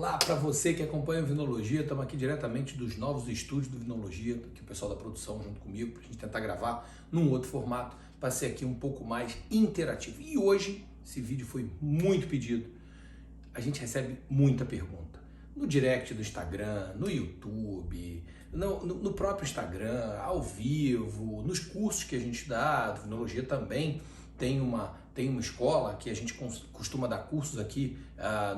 Olá para você que acompanha o Vinologia, estamos aqui diretamente dos novos estúdios do Vinologia, aqui o pessoal da produção junto comigo, para a gente tentar gravar num outro formato, para ser aqui um pouco mais interativo. E hoje, esse vídeo foi muito pedido, a gente recebe muita pergunta. No direct do Instagram, no YouTube, no próprio Instagram, ao vivo, nos cursos que a gente dá, do Vinologia também tem uma escola que a gente costuma dar cursos aqui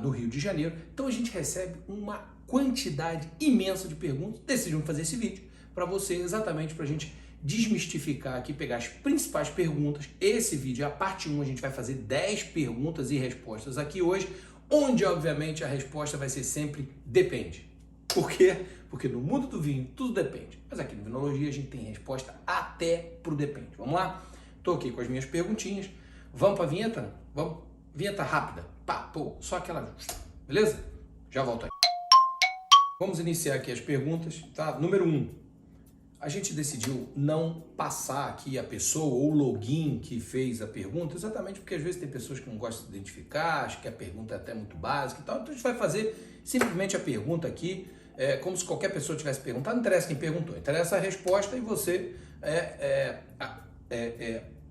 no Rio de Janeiro. Então a gente recebe uma quantidade imensa de perguntas. Decidimos fazer esse vídeo para você, exatamente para a gente desmistificar aqui, pegar as principais perguntas. Esse vídeo é a parte 1, a gente vai fazer 10 perguntas e respostas aqui hoje, onde obviamente a resposta vai ser sempre depende. Por quê? Porque no mundo do vinho tudo depende. Mas aqui no Vinologia a gente tem resposta até pro depende. Vamos lá? Estou aqui com as minhas perguntinhas. Vamos para a vinheta? Vamos? Vinheta rápida. Pá, pô, só aquela. Beleza? Já volto aí. Vamos iniciar aqui as perguntas, tá? Número 1. A gente decidiu não passar aqui a pessoa ou o login que fez a pergunta, exatamente porque às vezes tem pessoas que não gostam de identificar, acham que a pergunta é até muito básica e tal. Então a gente vai fazer simplesmente a pergunta aqui, como se qualquer pessoa tivesse perguntado. Não interessa quem perguntou, interessa a resposta e você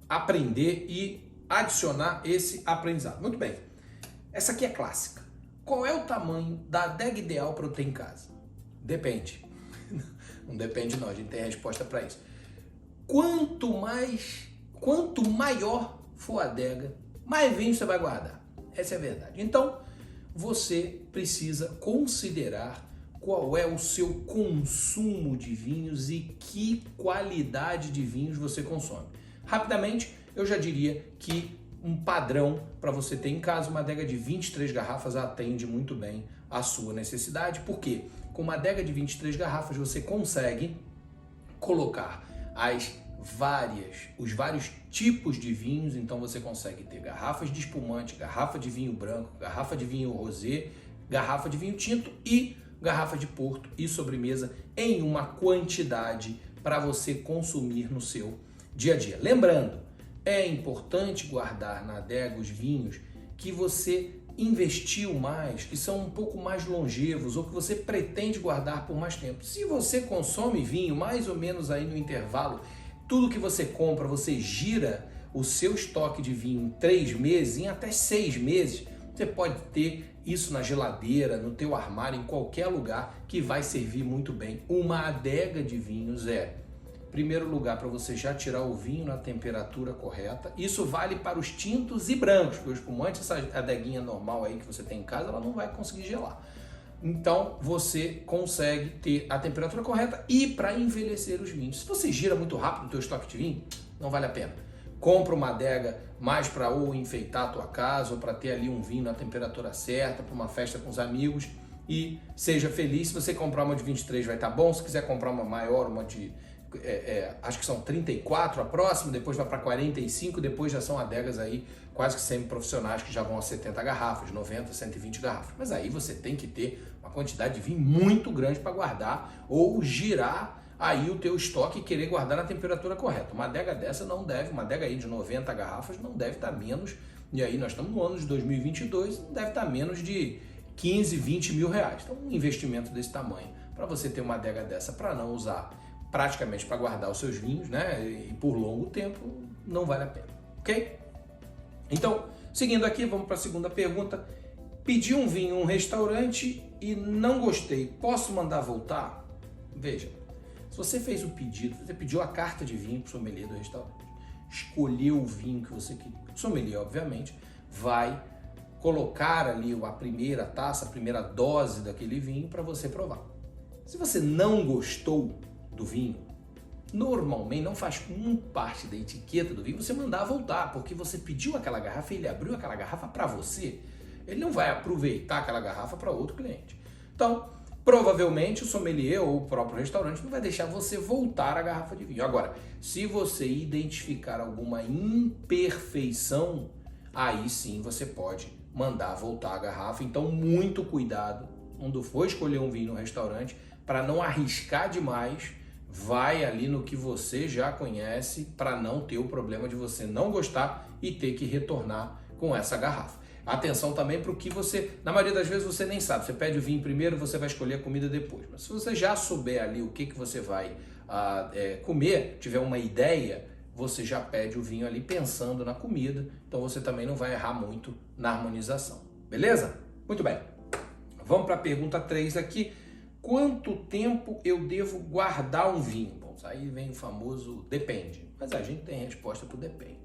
aprender e adicionar esse aprendizado. Muito bem. Essa aqui é clássica. Qual é o tamanho da adega ideal para eu ter em casa? Depende. Não depende não, a gente tem a resposta para isso. Quanto maior for a adega, mais vinho você vai guardar. Essa é a verdade. Então, você precisa considerar qual é o seu consumo de vinhos e que qualidade de vinhos você consome. Rapidamente, eu já diria que um padrão para você ter em casa, uma adega de 23 garrafas atende muito bem a sua necessidade. Por quê? Com uma adega de 23 garrafas você consegue colocar os vários tipos de vinhos, então você consegue ter garrafas de espumante, garrafa de vinho branco, garrafa de vinho rosé, garrafa de vinho tinto e garrafa de porto e sobremesa em uma quantidade para você consumir no seu dia a dia. Lembrando, é importante guardar na adega os vinhos que você investiu mais, que são um pouco mais longevos ou que você pretende guardar por mais tempo. Se você consome vinho mais ou menos aí no intervalo, tudo que você compra, você gira o seu estoque de vinho em 3 meses, em até 6 meses, você pode ter isso na geladeira, no teu armário, em qualquer lugar que vai servir muito bem. Uma adega de vinhos primeiro lugar, para você já tirar o vinho na temperatura correta. Isso vale para os tintos e brancos, porque o espumante, essa adeguinha normal aí que você tem em casa, ela não vai conseguir gelar. Então, você consegue ter a temperatura correta e para envelhecer os vinhos. Se você gira muito rápido o teu estoque de vinho, não vale a pena. Compra uma adega mais para ou enfeitar a tua casa ou para ter ali um vinho na temperatura certa, para uma festa com os amigos e seja feliz. Se você comprar uma de 23 vai estar bom, se quiser comprar uma maior, uma de acho que são 34 a próxima, depois vai para 45, depois já são adegas aí quase que semi-profissionais que já vão a 70 garrafas, 90, 120 garrafas. Mas aí você tem que ter uma quantidade de vinho muito grande para guardar ou girar aí o teu estoque e querer guardar na temperatura correta. Uma adega dessa não deve, uma adega aí de 90 garrafas não deve estar menos, e aí nós estamos no ano de 2022, não deve estar menos de 15, 20 mil reais. Então um investimento desse tamanho para você ter uma adega dessa para não usar praticamente para guardar os seus vinhos, né, e por longo tempo, não vale a pena, ok? Então, seguindo aqui, vamos para a segunda pergunta. Pedi um vinho em um restaurante e não gostei, posso mandar voltar? Veja, se você fez o pedido, você pediu a carta de vinho para o sommelier do restaurante, escolheu o vinho que você queria, o sommelier, obviamente, vai colocar ali a primeira taça, a primeira dose daquele vinho para você provar. Se você não gostou do vinho, normalmente não faz parte da etiqueta do vinho você mandar voltar, porque você pediu aquela garrafa e ele abriu aquela garrafa para você. Ele não vai aproveitar aquela garrafa para outro cliente. Então, provavelmente o sommelier ou o próprio restaurante não vai deixar você voltar a garrafa de vinho. Agora, se você identificar alguma imperfeição, aí sim você pode mandar voltar a garrafa. Então, muito cuidado quando for escolher um vinho no restaurante para não arriscar demais. Vai ali no que você já conhece para não ter o problema de você não gostar e ter que retornar com essa garrafa. Atenção também para o que você, na maioria das vezes você nem sabe, você pede o vinho primeiro, você vai escolher a comida depois. Mas se você já souber ali o que você vai comer, tiver uma ideia, você já pede o vinho ali pensando na comida, então você também não vai errar muito na harmonização. Beleza? Muito bem. Vamos para a pergunta 3 aqui. Quanto tempo eu devo guardar um vinho? Bom, aí vem o famoso depende, mas a gente tem resposta para o depende.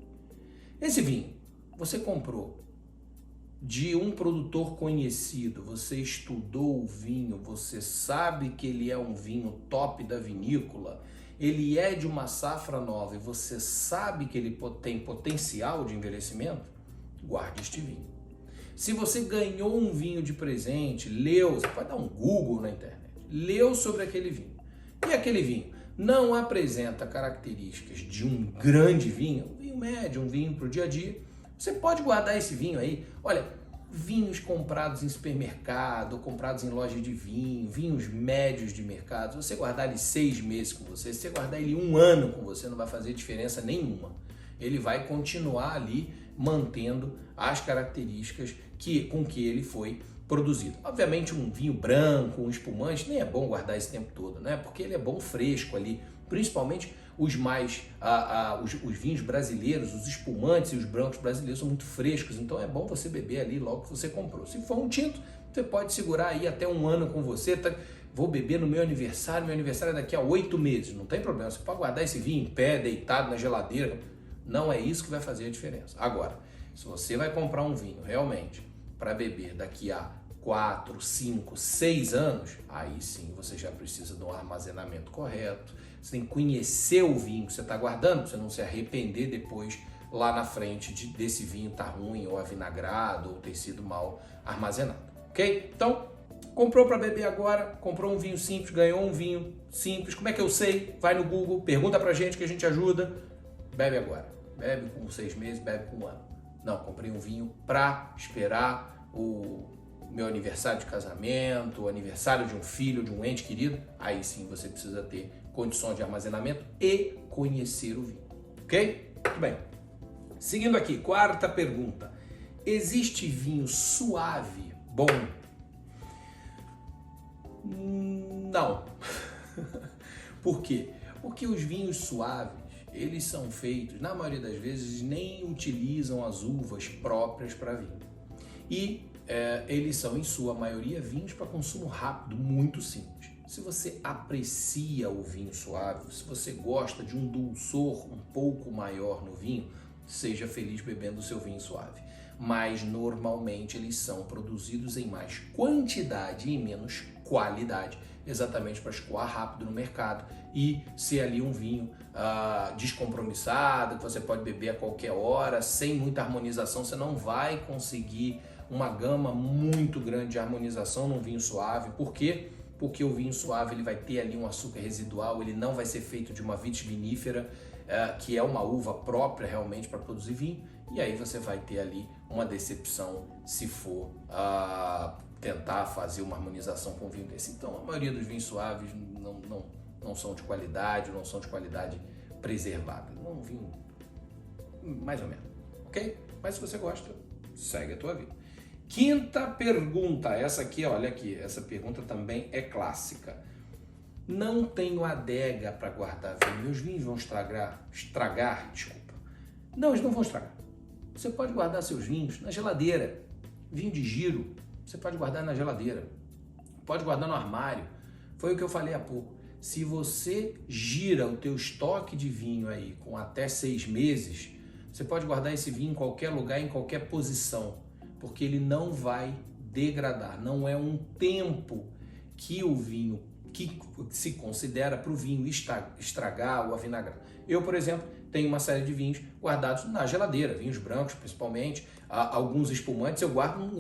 Esse vinho, você comprou de um produtor conhecido, você estudou o vinho, você sabe que ele é um vinho top da vinícola, ele é de uma safra nova e você sabe que ele tem potencial de envelhecimento, guarde este vinho. Se você ganhou um vinho de presente, leu, você pode dar um Google na internet, leu sobre aquele vinho, e aquele vinho não apresenta características de um grande vinho, um vinho médio, um vinho para o dia a dia, você pode guardar esse vinho aí. Olha, vinhos comprados em supermercado, comprados em loja de vinho, vinhos médios de mercado, se você guardar ele 6 meses com você, se você guardar ele 1 ano com você, não vai fazer diferença nenhuma. Ele vai continuar ali mantendo as características com que ele foi produzido. Obviamente um vinho branco, um espumante, nem é bom guardar esse tempo todo, né? Porque ele é bom fresco ali, principalmente os vinhos brasileiros, os espumantes e os brancos brasileiros são muito frescos, então é bom você beber ali logo que você comprou. Se for um tinto, você pode segurar aí até 1 ano com você, tá? Vou beber no meu aniversário é daqui a 8 meses, não tem problema, você pode guardar esse vinho em pé, deitado na geladeira, não é isso que vai fazer a diferença. Agora, se você vai comprar um vinho realmente para beber daqui a 4, 5, 6 anos, aí sim você já precisa de um armazenamento correto. Você tem que conhecer o vinho que você está guardando, para você não se arrepender depois lá na frente desse vinho estar ruim ou avinagrado ou ter sido mal armazenado, ok? Então, comprou para beber agora, comprou um vinho simples, ganhou um vinho simples, como é que eu sei? Vai no Google, pergunta pra gente que a gente ajuda, bebe agora, bebe com 6 meses, bebe com 1 ano. Não, comprei um vinho para esperar o meu aniversário de casamento, o aniversário de um filho, de um ente querido, aí sim você precisa ter condições de armazenamento e conhecer o vinho, ok? Muito bem. Seguindo aqui, 4ª pergunta. Existe vinho suave bom? Não. Por quê? Porque os vinhos suaves, eles são feitos, na maioria das vezes, nem utilizam as uvas próprias para vinho. E eles são, em sua maioria, vinhos para consumo rápido, muito simples. Se você aprecia o vinho suave, se você gosta de um dulçor um pouco maior no vinho, seja feliz bebendo o seu vinho suave. Mas, normalmente, eles são produzidos em mais quantidade e menos qualidade, exatamente para escoar rápido no mercado e ser ali um vinho descompromissado, que você pode beber a qualquer hora, sem muita harmonização. Você não vai conseguir uma gama muito grande de harmonização num vinho suave. Por quê? Porque o vinho suave ele vai ter ali um açúcar residual, ele não vai ser feito de uma vitis vinífera, que é uma uva própria realmente para produzir vinho, e aí você vai ter ali uma decepção se for tentar fazer uma harmonização com vinho desse. Então a maioria dos vinhos suaves não são de qualidade, não são de qualidade preservada. É um vinho mais ou menos, ok? Mas se você gosta, segue a tua vida. 5ª pergunta, essa aqui, olha aqui, essa pergunta também é clássica. Não tenho adega para guardar vinho, meus vinhos vão estragar, desculpa. Não, eles não vão estragar. Você pode guardar seus vinhos na geladeira, vinho de giro, você pode guardar na geladeira, pode guardar no armário. Foi o que eu falei há pouco. Se você gira o teu estoque de vinho aí com até 6 meses, você pode guardar esse vinho em qualquer lugar, em qualquer posição, porque ele não vai degradar. Não é um tempo que o vinho, que se considera para o vinho estragar ou avinagrar. Eu, por exemplo, tenho uma série de vinhos guardados na geladeira, vinhos brancos principalmente, alguns espumantes eu guardo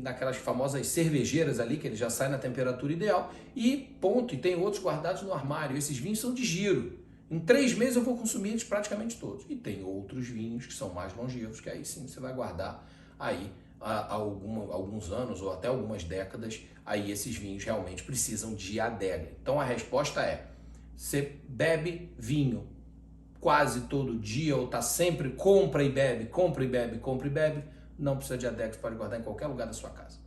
naquelas famosas cervejeiras ali, que ele já sai na temperatura ideal, e ponto, e tem outros guardados no armário. Esses vinhos são de giro. Em 3 meses eu vou consumir eles praticamente todos. E tem outros vinhos que são mais longevos, que aí sim você vai guardar aí alguns anos ou até algumas décadas. Aí esses vinhos realmente precisam de adega. Então a resposta é: você bebe vinho quase todo dia ou tá sempre compra e bebe, não precisa de adega, você pode guardar em qualquer lugar da sua casa.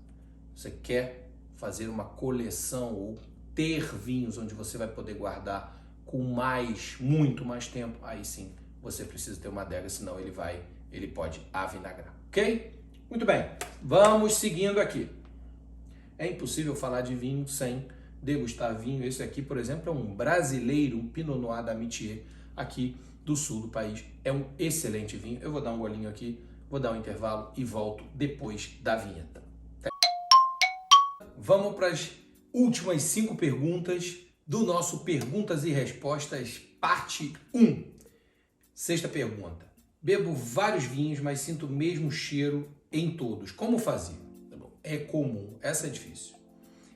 Você quer fazer uma coleção ou ter vinhos onde você vai poder guardar com muito mais tempo, aí sim você precisa ter uma adega, senão ele pode avinagrar, ok? Muito bem, vamos seguindo aqui. É impossível falar de vinho sem degustar vinho. Esse aqui, por exemplo, é um brasileiro, um Pinot Noir da Métier, aqui do sul do país. É um excelente vinho. Eu vou dar um golinho aqui, vou dar um intervalo e volto depois da vinheta. Vamos para as últimas 5 perguntas do nosso Perguntas e Respostas, parte 1. Sexta pergunta. Bebo vários vinhos, mas sinto o mesmo cheiro em todos. Como fazer? É comum, essa é difícil.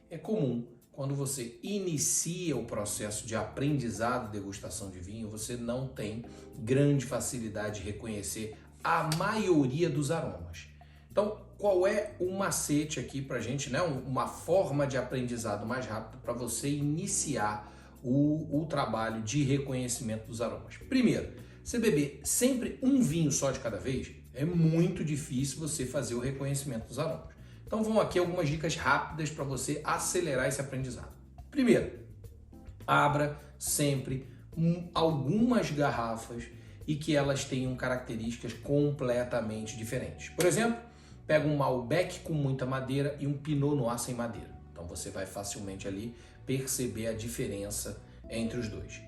É comum quando você inicia o processo de aprendizado e degustação de vinho, você não tem grande facilidade de reconhecer a maioria dos aromas. Então, qual é o macete aqui para a gente, né? Uma forma de aprendizado mais rápido para você iniciar o trabalho de reconhecimento dos aromas? Primeiro, você beber sempre um vinho só de cada vez, é muito difícil você fazer o reconhecimento dos aromas. Então vão aqui algumas dicas rápidas para você acelerar esse aprendizado. Primeiro, abra sempre algumas garrafas e que elas tenham características completamente diferentes. Por exemplo, pega um Malbec com muita madeira e um Pinot Noir sem madeira. Então você vai facilmente ali perceber a diferença entre os dois.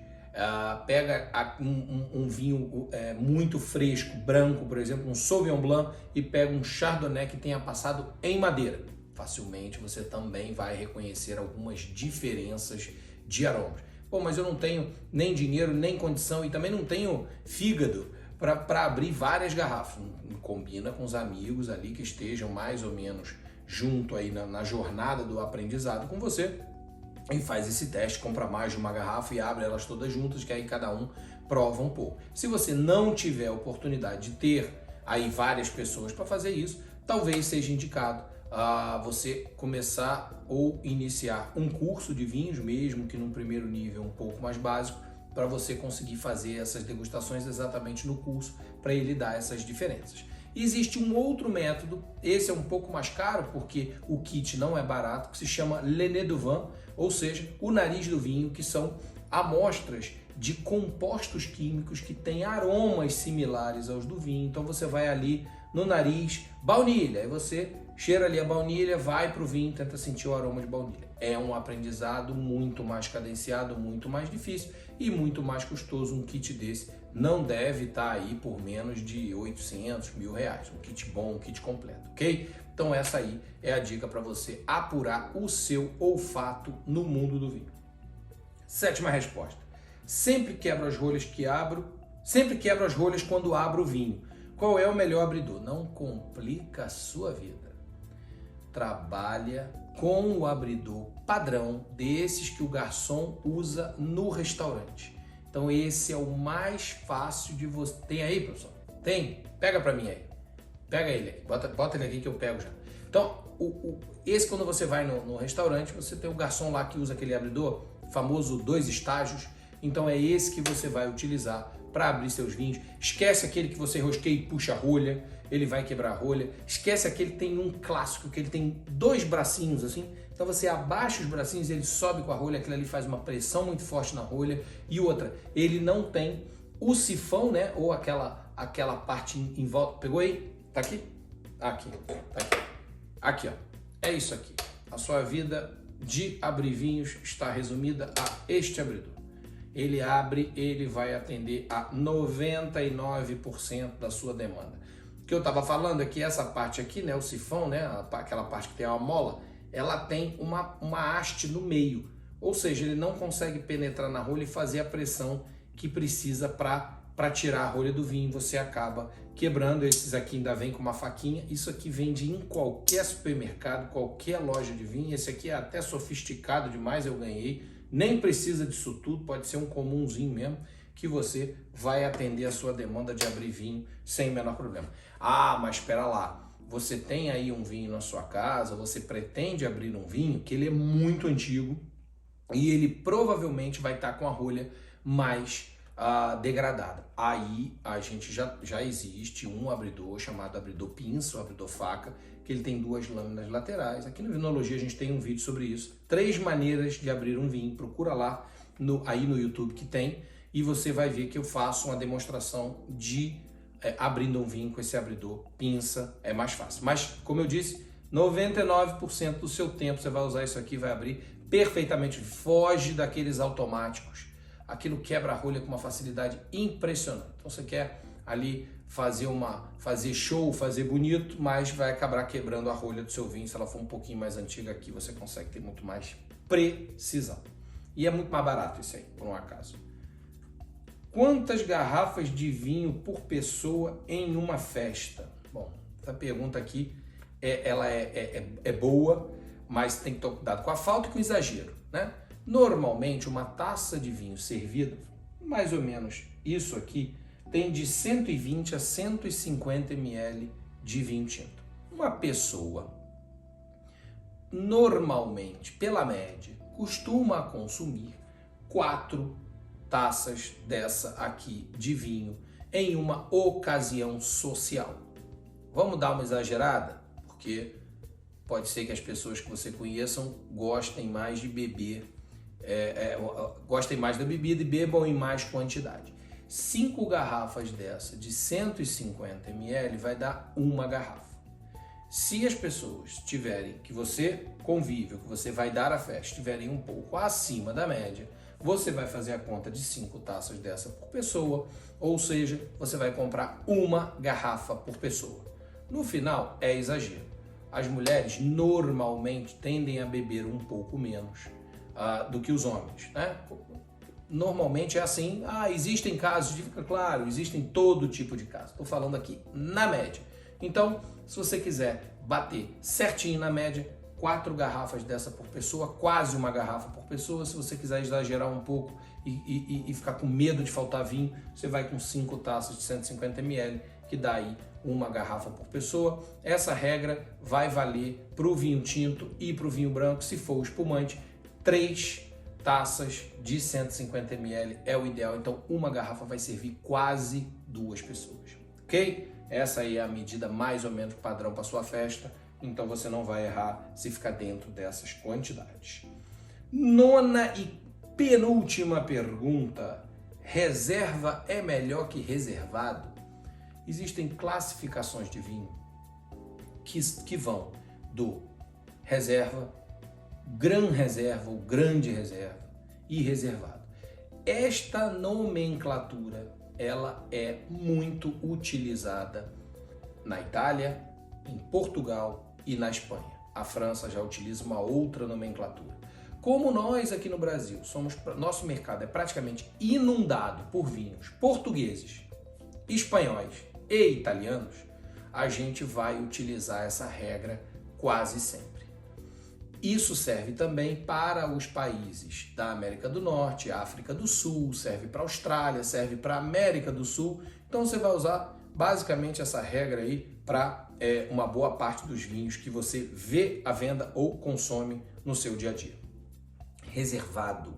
Pega um vinho muito fresco, branco, por exemplo, um Sauvignon Blanc, e pega um Chardonnay que tenha passado em madeira. Facilmente você também vai reconhecer algumas diferenças de aromas. Pô, mas eu não tenho nem dinheiro, nem condição e também não tenho fígado para abrir várias garrafas. Combina com os amigos ali que estejam mais ou menos junto aí na jornada do aprendizado com você. E faz esse teste, compra mais de uma garrafa e abre elas todas juntas, que aí cada um prova um pouco. Se você não tiver a oportunidade de ter aí várias pessoas para fazer isso, talvez seja indicado você começar ou iniciar um curso de vinhos, mesmo que num primeiro nível um pouco mais básico, para você conseguir fazer essas degustações exatamente no curso, para ele dar essas diferenças. Existe um outro método, esse é um pouco mais caro porque o kit não é barato, que se chama Le Nez du Vin, ou seja, o nariz do vinho, que são amostras de compostos químicos que têm aromas similares aos do vinho. Então você vai ali no nariz, baunilha, aí você cheira ali a baunilha, vai para o vinho, tenta sentir o aroma de baunilha. É um aprendizado muito mais cadenciado, muito mais difícil e muito mais custoso. Um kit desse não deve estar aí por menos de 800 mil reais. Um kit bom, um kit completo, ok? Então essa aí é a dica para você apurar o seu olfato no mundo do vinho. Sétima resposta. Sempre quebro as rolhas quando abro o vinho. Qual é o melhor abridor? Não complica a sua vida. Trabalha com o abridor padrão desses que o garçom usa no restaurante. Então esse é o mais fácil de você... Tem aí, professor? Tem? Pega para mim aí. Pega ele aqui. Bota ele aqui que eu pego já. Então, esse quando você vai no restaurante, você tem o garçom lá que usa aquele abridor, famoso 2 estágios. Então é esse que você vai utilizar para abrir seus vinhos. Esquece aquele que você rosqueia e puxa a rolha, ele vai quebrar a rolha. Esquece aquele que tem um clássico, que ele tem 2 bracinhos assim. Então você abaixa os bracinhos, ele sobe com a rolha, aquilo ali faz uma pressão muito forte na rolha. E outra, ele não tem o sifão, né? Ou aquela parte em volta. Pegou aí? Tá aqui? Aqui. Tá aqui. Aqui, ó. É isso aqui. A sua vida de abrir vinhos está resumida a este abridor. Ele abre, ele vai atender a 99% da sua demanda. O que eu estava falando é que essa parte aqui, né, o sifão, né, aquela parte que tem a mola, ela tem uma haste no meio. Ou seja, ele não consegue penetrar na rolha e fazer a pressão que precisa para tirar a rolha do vinho. Você acaba quebrando. Esses aqui ainda vem com uma faquinha. Isso aqui vende em qualquer supermercado, qualquer loja de vinho. Esse aqui é até sofisticado demais, eu ganhei. Nem precisa disso tudo, pode ser um comumzinho mesmo, que você vai atender a sua demanda de abrir vinho sem o menor problema. Ah, mas espera lá, você tem aí um vinho na sua casa, você pretende abrir um vinho que ele é muito antigo e ele provavelmente vai estar com a rolha mais degradada. Aí a gente já existe um abridor chamado abridor pinça, ou abridor faca, que ele tem 2 lâminas laterais. Aqui no Vinologia a gente tem um vídeo sobre isso. 3 maneiras de abrir um vinho. Procura lá aí no YouTube que tem, e você vai ver que eu faço uma demonstração de abrindo um vinho com esse abridor pinça. É mais fácil. Mas, como eu disse, 99% do seu tempo você vai usar isso aqui, vai abrir perfeitamente. Foge daqueles automáticos. Aquilo quebra a rolha com uma facilidade impressionante. Então você quer ali fazer show, fazer bonito, mas vai acabar quebrando a rolha do seu vinho. Se ela for um pouquinho mais antiga aqui, você consegue ter muito mais precisão. E é muito mais barato isso aí, por um acaso. Quantas garrafas de vinho por pessoa em uma festa? Bom, essa pergunta aqui ela é boa, mas tem que tomar cuidado com a falta e com o exagero, né? Normalmente, uma taça de vinho servida, mais ou menos isso aqui, tem de 120 a 150 ml de vinho tinto. Uma pessoa, normalmente, pela média, costuma consumir 4 taças dessa aqui de vinho em uma ocasião social. Vamos dar uma exagerada? Porque pode ser que as pessoas que você conheçam gostem mais de beber, gostem mais da bebida e bebam em mais quantidade. 5 garrafas dessa de 150 ml vai dar uma garrafa. Se as pessoas tiverem, que você convive, que você vai dar a festa, estiverem um pouco acima da média, você vai fazer a conta de 5 taças dessa por pessoa, ou seja, você vai comprar uma garrafa por pessoa. No final, é exagero. As mulheres normalmente tendem a beber um pouco menos do que os homens, né? Normalmente é assim. Existem casos, claro, existem todo tipo de casos. Estou falando aqui na média. Então, se você quiser bater certinho na média, 4 garrafas dessa por pessoa, quase uma garrafa por pessoa. Se você quiser exagerar um pouco e ficar com medo de faltar vinho, você vai com 5 taças de 150 ml, que dá aí uma garrafa por pessoa. Essa regra vai valer para o vinho tinto e para o vinho branco. Se for o espumante, 3 taças de 150 ml é o ideal. Então, uma garrafa vai servir quase 2 pessoas, ok? Essa aí é a medida mais ou menos padrão para sua festa. Então, você não vai errar se ficar dentro dessas quantidades. 9ª e penúltima pergunta. Reserva é melhor que reservado? Existem classificações de vinho que vão do reserva, gran reserva ou grande reserva e reservado. Esta nomenclatura ela é muito utilizada na Itália, em Portugal e na Espanha. A França já utiliza uma outra nomenclatura. Como nós aqui no Brasil, nosso mercado é praticamente inundado por vinhos portugueses, espanhóis e italianos, a gente vai utilizar essa regra quase sempre. Isso serve também para os países da América do Norte, África do Sul, serve para a Austrália, serve para a América do Sul. Então você vai usar basicamente essa regra aí para uma boa parte dos vinhos que você vê à venda ou consome no seu dia a dia. Reservado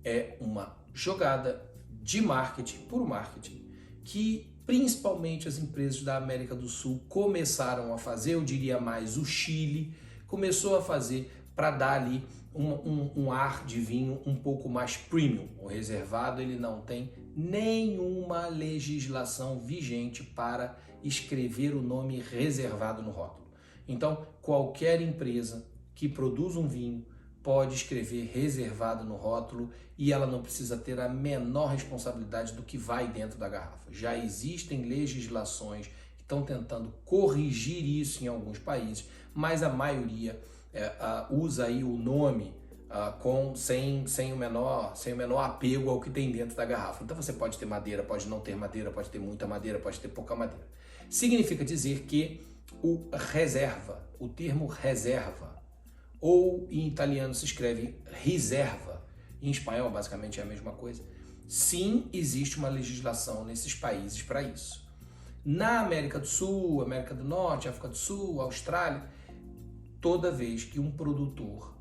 é uma jogada de marketing, puro marketing, que principalmente as empresas da América do Sul começaram a fazer, eu diria mais o Chile, começou a fazer para dar ali um ar de vinho um pouco mais premium. O reservado ele não tem nenhuma legislação vigente para escrever o nome reservado no rótulo. Então, qualquer empresa que produz um vinho pode escrever reservado no rótulo e ela não precisa ter a menor responsabilidade do que vai dentro da garrafa. Já existem legislações que estão tentando corrigir isso em alguns países, mas a maioria usa aí o nome sem o menor apego ao que tem dentro da garrafa. Então você pode ter madeira, pode não ter madeira, pode ter muita madeira, pode ter pouca madeira. Significa dizer que o reserva, o termo reserva, ou em italiano se escreve riserva, em espanhol basicamente é a mesma coisa. Sim, existe uma legislação nesses países para isso. Na América do Sul, América do Norte, África do Sul, Austrália, toda vez que um produtor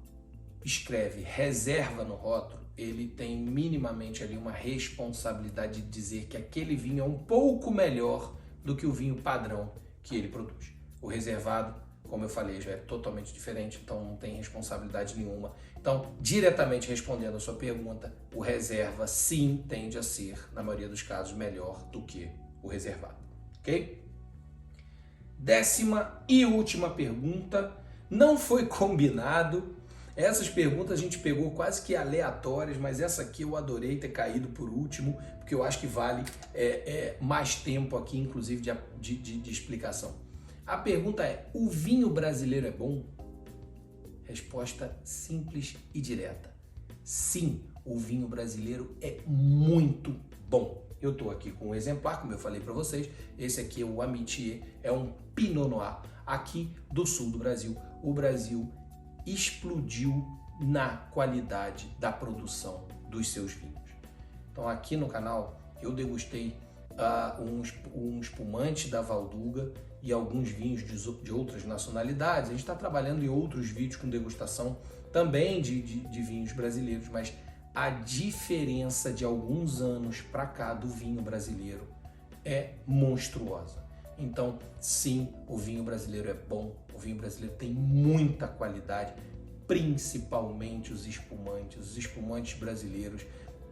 escreve reserva no rótulo, ele tem minimamente ali uma responsabilidade de dizer que aquele vinho é um pouco melhor do que o vinho padrão que ele produz. O reservado, como eu falei, já é totalmente diferente, então não tem responsabilidade nenhuma. Então, diretamente respondendo a sua pergunta, o reserva sim tende a ser, na maioria dos casos, melhor do que o reservado, ok? 10ª e última pergunta, não foi combinado. Essas perguntas a gente pegou quase que aleatórias, mas essa aqui eu adorei ter caído por último, porque eu acho que vale mais tempo aqui, inclusive, de explicação. A pergunta é: o vinho brasileiro é bom? Resposta simples e direta. Sim, o vinho brasileiro é muito bom. Eu estou aqui com um exemplar, como eu falei para vocês. Esse aqui é o Amitié, é um Pinot Noir, aqui do sul do Brasil. O Brasil explodiu na qualidade da produção dos seus vinhos. Então aqui no canal eu degustei um espumante da Valduga e alguns vinhos de outras nacionalidades. A gente está trabalhando em outros vídeos com degustação também de vinhos brasileiros, mas a diferença de alguns anos para cá do vinho brasileiro é monstruosa. Então, sim, o vinho brasileiro é bom, o vinho brasileiro tem muita qualidade, principalmente os espumantes. Os espumantes brasileiros,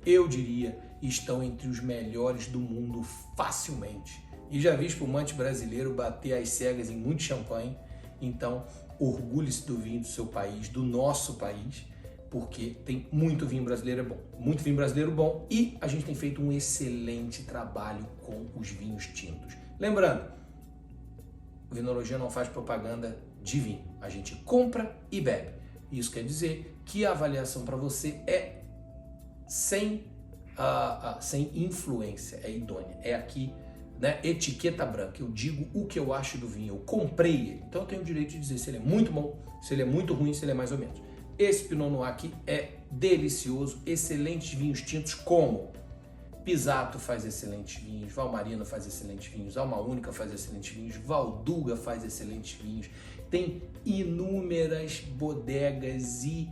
eu diria, estão entre os melhores do mundo facilmente. E já vi espumante brasileiro bater as cegas em muito champanhe. Então, orgulhe-se do vinho do seu país, do nosso país, porque tem muito vinho brasileiro bom. Muito vinho brasileiro bom e a gente tem feito um excelente trabalho com os vinhos tintos. Lembrando, o Vinologia não faz propaganda de vinho. A gente compra e bebe. Isso quer dizer que a avaliação para você é sem influência, é idônea. É aqui, né, etiqueta branca. Eu digo o que eu acho do vinho. Eu comprei ele. Então eu tenho o direito de dizer se ele é muito bom, se ele é muito ruim, se ele é mais ou menos. Esse Pinot Noir aqui é delicioso. Excelentes vinhos tintos como Pisato faz excelentes vinhos, Valmarino faz excelentes vinhos, Alma Única faz excelentes vinhos, Valduga faz excelentes vinhos. Tem inúmeras bodegas e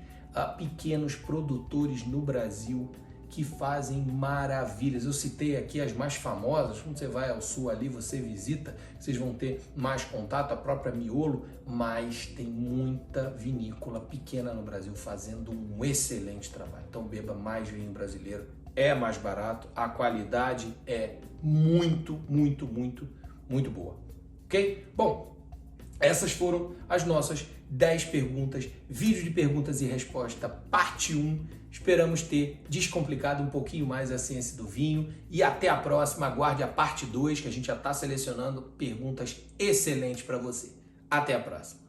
pequenos produtores no Brasil que fazem maravilhas. Eu citei aqui as mais famosas. Quando você vai ao sul ali, você visita, vocês vão ter mais contato, a própria Miolo, mas tem muita vinícola pequena no Brasil fazendo um excelente trabalho. Então beba mais vinho brasileiro, é mais barato, a qualidade é muito, muito, muito, muito boa. Ok? Bom, essas foram as nossas 10 perguntas, vídeo de perguntas e resposta, parte 1. Esperamos ter descomplicado um pouquinho mais a ciência do vinho e até a próxima. Aguarde a parte 2, que a gente já está selecionando perguntas excelentes para você. Até a próxima.